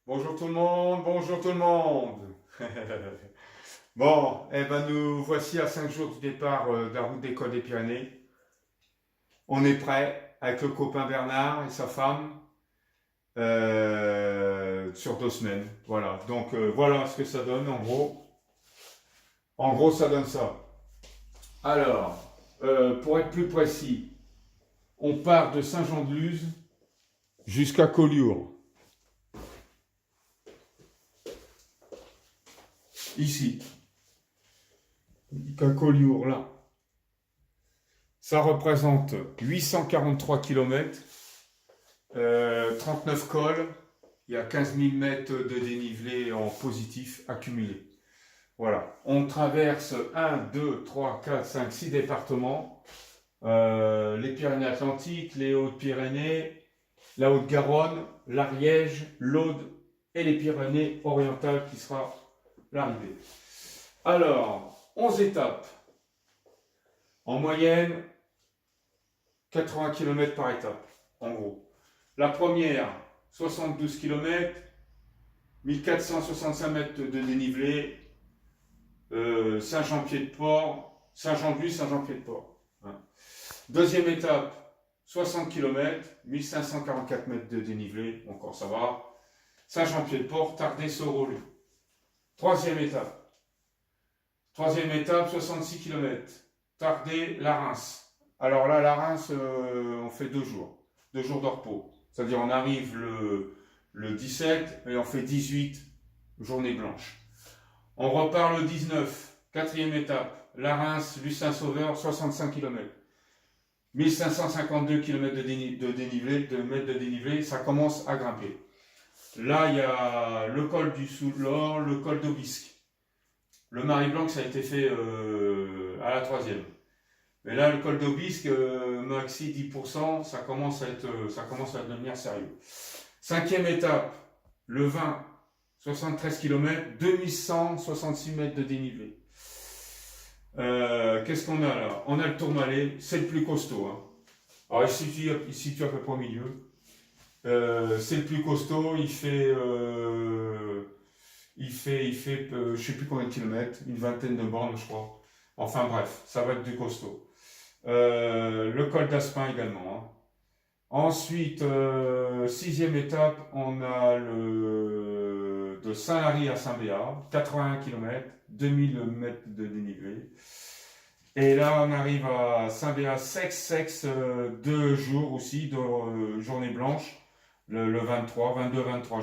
Bonjour tout le monde, bonjour tout le monde. Bon, eh ben nous voici à 5 jours du départ de la route des cols des Pyrénées. On est prêt avec le copain Bernard et sa femme sur 2 semaines. Voilà, donc voilà ce que ça donne en gros. En gros, ça donne ça. Alors, pour être plus précis, on part de Saint-Jean-de-Luz jusqu'à Collioure. Ici, à Collioure, là. Ça représente 843 km, 39 cols, il y a 15 000 mètres de dénivelé en positif accumulé. Voilà, on traverse 1, 2, 3, 4, 5, 6 départements, les Pyrénées-Atlantiques, les Hautes-Pyrénées, la Haute-Garonne, l'Ariège, l'Aude et les Pyrénées-Orientales qui sera l'arrivée. Alors, 11 étapes. En moyenne, 80 km par étape, en gros. La première, 72 km, 1465 mètres de dénivelé, Saint-Jean-Pied-de-Port, Saint-Jean-de-Luz, Saint-Jean-Pied-de-Port. Hein. Deuxième étape, 60 km, 1544 mètres de dénivelé, encore ça va. Saint-Jean-Pied-de-Port, Tardé-Sorolu. Troisième étape, 66 km, Tardé-Larens. Alors là, la Reims, on fait 2 jours. 2 jours de repos. C'est-à-dire, on arrive le 17 et on fait 18 journées blanches. On repart le 19, quatrième étape. La Reims, Lucin-Sauveur, 65 km. 1552 km de dénivelé, ça commence à grimper. Là, il y a le col du Soulor, le col d'Aubisque. Le Marie-Blanc, ça a été fait à la troisième. Mais là, le col d'Aubisque, maxi 10%, ça commence à devenir sérieux. Cinquième étape, le 20, 73 km, 2166 mètres de dénivelé. Qu'est-ce qu'on a là? On a le Tourmalet, c'est le plus costaud. Hein. Alors, il se situe à peu près au milieu. C'est le plus costaud, il fait je sais plus combien de kilomètres, une vingtaine de bornes, je crois. Enfin bref, ça va être du costaud. Le col d'Aspin également. Hein. Ensuite, sixième étape, on a de Saint-Lary à Saint-Béat, 81 km, 2000 mètres de dénivelé. Et là, on arrive à Saint-Béat Sex, 2 jours aussi, de journée blanche, le 23, 22-23